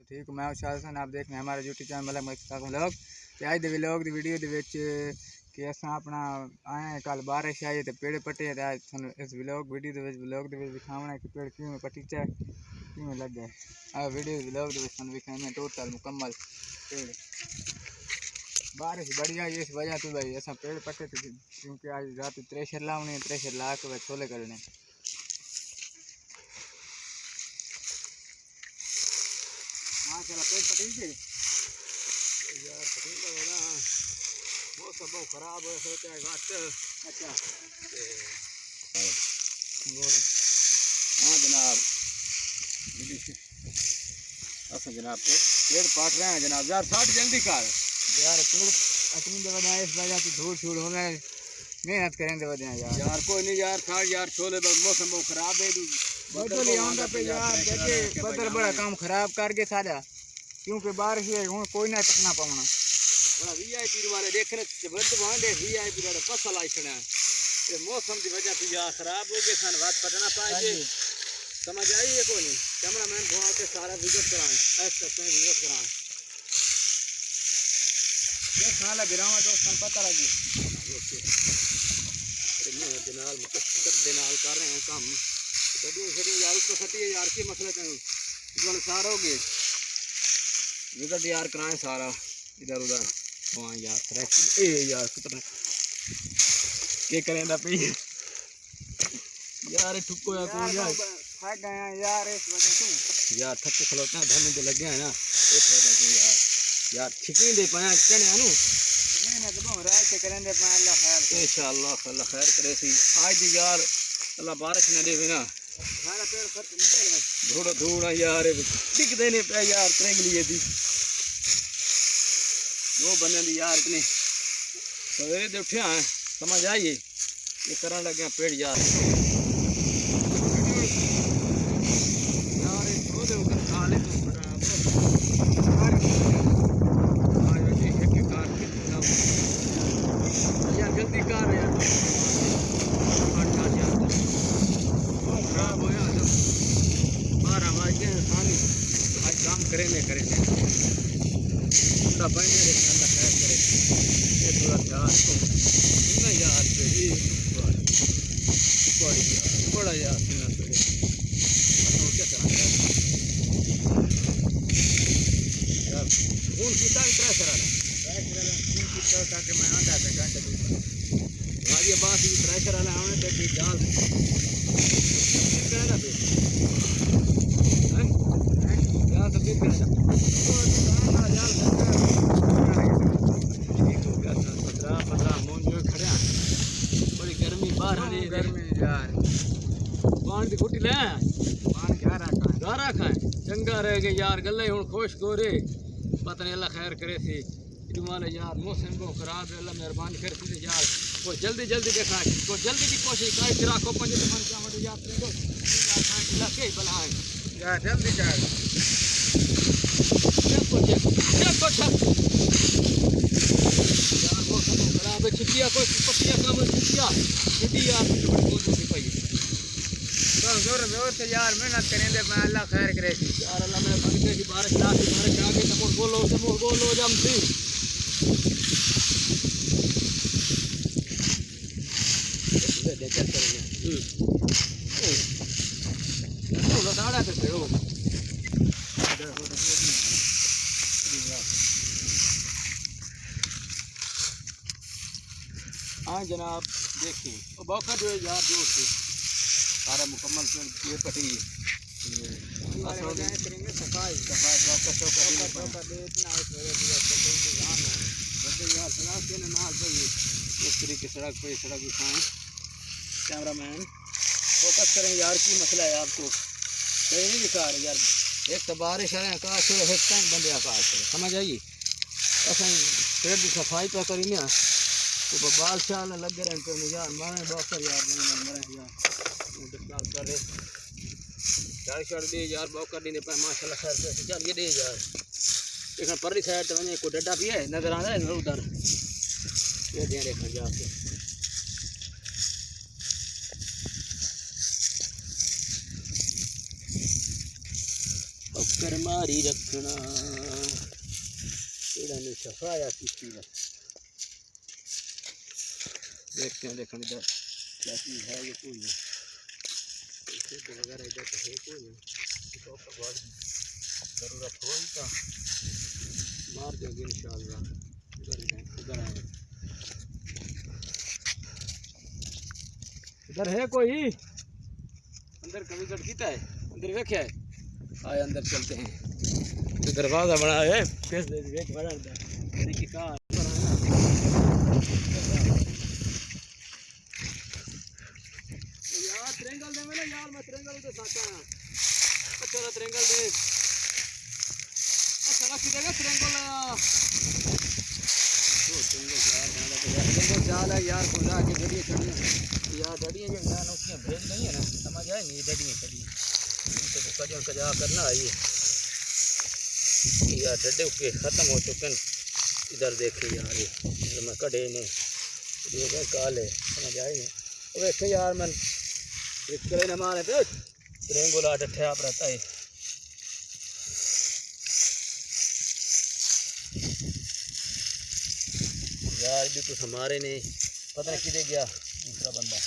ठीक मैं उशाल सन आप देख रहे हैं हमारे यूट्यूब चैनल मलक मस्ताक व्लॉग। तो आज व्लॉग की वीडियो कि असा अपना आए कल बारिश आई तो पेड़ पट्टे तो आज इस व्लॉग दिखावना कि पेड़ किमें पटीचा किमें लग गए। आ वीडियो व्लॉग दिखाने टोटल मुकम्मल पेड़ बारिश बढ़िया इस वजह तो भाई असा पेड़ पट्टे थे क्योंकि आज रात थ्रेशर लाने थ्रेशर ला के छोले करने। हाँ चला पेड़ पटी थी यार पटी का बड़ा मौसम बहुत खराब है सोचा है घाट। अच्छा हाँ जनाब अच्छा जनाब पेड़ पाट रहे हैं जनाब यार 60 जल्दी कर यार पेड़ अपनी वजह इस वजह से धूल छूल होना मेहनत करें तो वजह यार कोई नहीं यार 60 यार छोले मौसम बहुत खराब है पे यार देखे बदल बड़ा काम खराब करके सारा क्योंकि बारिश है हूँ कोई ना टकना पाना बड़ा वीआईपी वाले देखने वीआईपी वाले फसल आई खड़ा है मौसम की वजह से यार खराब हो गए सन बात पटना पाए समझ आई है कोई नहीं कैमरा मैन घुमा के सारा विजिट कराएं विजिट कराएं ये खाला गिरावा दोस्त पता लगी दिनाल दिनाल कर रहे हैं काम यार उसको सटी है यार के मसले कहीं सारा हो गए विजिट यार कराएं सारा इधर उधर वहाँ यार ए यार कितना के करें पे यार ठुको या कौन यार थक गए यार इस वजह से यार थक के खलोते हैं धर्म जो लग गया है ना इस वजह से यार छिकी दे पाया कहने नु नहीं तो हम रह के करें दे पाया अल्लाह खैर इंशाल्लाह अल्लाह खैर करे सी आज यार अल्लाह बारिश न देवे ना सारा पेड़ खर्च निकल गए थोड़ा थोड़ा यार टिक देने पे यार करेंगे लिए दी दो बने दी यार इतने सवेरे दे उठे हैं समझ आइए ये करने लगे पेड़ यार जल्दी कार यार खराब हो 12 बज गए आज काम करेंगे थोड़ा बने अल्लाह खैर करे ये थोड़ा ध्यान तो यार बड़ा यार सुनना पड़े क्या करा यार फोन कितना ट्राई करा ताकि मैं आधा घंटे गाड़ी बात भी ट्राई करा ला हमें तो कि जाल करना पे हैं जाल तो फिर करना जाल 15 मोन जो खड़े बड़ी गर्मी बाहर है गर्मी यार पानी की घुटी ले पानी गारा खाए चंगा रह गए यार गले हुन खुश गोरे पता नहीं अल्लाह खैर करे सी माले यार मौसम बहुत खराब है अल्लाह मेहरबानी कर सी यार कोई जल्दी देखा कोई जल्दी की कोशिश कर फिर आको पंजे मन क्या मत यार को यार के बनाए यार जल्दी कर देखो यार मौसम खराब है छिटिया कोई पतिया काम छिटिया छिटी यार बड़ी कोशिश पाई जोर से यार मेहनत करें दे मैं अल्लाह खैर करे यार अल्लाह मेहरबानी करे बारिश आगे तमो बोलो जम सी हाँ जनाब देखिए बौखा जो है यार जोर से सारा मुकम्मल ये पटी करेंगे सफाई मिस्त्री की सड़क दिखाएं कैमरा मैन फोकस करें यार की मसला है आपको सही नहीं दिखा रहे यार एक तो बारिश है आकाश बंदे आकाश है समझ आइए असा पेड़ की सफाई पे करी ना तो बादशाह ने लगे रहे यार मारे बौकर यार मरे यार कर रहे चार दे यार बौकर नहीं दे पाए माशाल्लाह खैर से चल ये दे यार एक परली साइड तो मैंने को डड्डा भी है नजर आ रहा है उधर ये दे देखा जाके कर मारी रखना एड़ा ने सफाया की देखते हैं देखने इधर क्या चीज़ है ये कोई वगैरह इधर तो है कोई ज़रूरत हो ही तो मार देंगे इंशाल्लाह इधर आए इधर है कोई अंदर कभी गड़कीता है अंदर वेख्या है आए अंदर चलते हैं तो दरवाज़ा बना है किस देख बड़ा अंदर की कार यार ट्रेंगल दे मेरा यार मैं ट्रेंगल दे साका अच्छा ट्रेंगल दे अच्छा रख देगा ट्रेंगल तो ट्रेंगल चाल है यार खुदा के गड़ियाँ चढ़ी यार गड़ियाँ जो यार उसने भेज नहीं है ना समझ आए नहीं गड़ियाँ चढ़ी तो कजा कजा करना है यार डड्डे के ख़त्म हो चुके हैं इधर देखिए यार ये मैं कड़े ने जो काले समझ आए नहीं वेखे यार मैं करे न मारे पे ट्रेंगोला डठे आप रहता है यार भी कुछ हमारे नहीं पता नहीं किधर गया दूसरा बंदा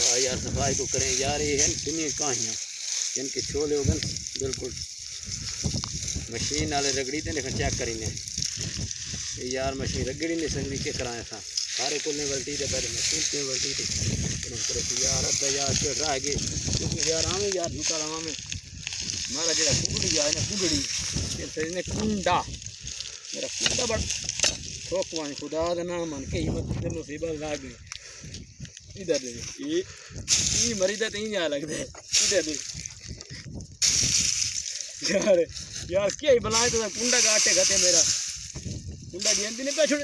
हाँ यार सफाई को करें यार ये है दुनिया कहानियाँ इनके छोले होगन बिल्कुल मशीन वाले रगड़ी थे लेकिन चेक करेंगे यार मशीन रगड़ी नहीं सकती के कराया था सारे को ने वल्टी थे पहले मशीन पे वल्टी थी यार अब यार फिर रह गए क्योंकि यार आवे यार झुका रहा में मारा जरा कुगड़ी आए ना कुगड़ी फिर ने कुंडा मेरा कुंडा बड़ ठोकवान खुदा का नाम मान के हिम्मत से मुसीबत ला गई इधर दे ये मरीदा तीन जा लगता है इधर दे यार यार क्या ही बनाए तो कुंडा काटे गते मेरा कुंडा गेंदी ने पे छोड़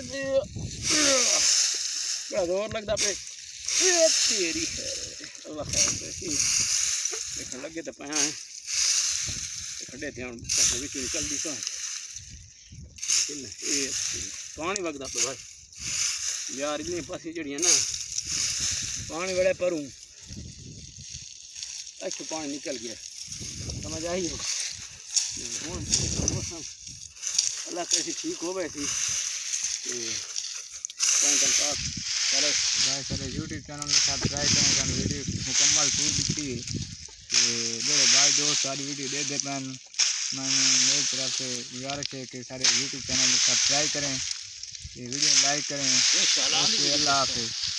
बड़ा जोर लगता पे तेरी है अल्लाह खैर देखने लगे तो पाया है खड़े थे हम भी निकल दी पानी वगदा तो भाई यार इतनी पासी जड़ियाँ ना पानी बड़े परूँ अच्छा पानी निकल गया समझ आई हो मौसम अल्लाह कैसी ठीक हो वैसी चलो यूट्यूब चैनल में सब्सक्राइब करें वीडियो मुकम्मल पूरी दिखती है कि मेरे भाई दोस्त सारी वीडियो दे दे पैन मैंने मेरी तरफ से गुजारिश है कि सारे यूट्यूब चैनल में सब्सक्राइब करें ये वीडियो लाइक करें अल्लाह हाफिज़।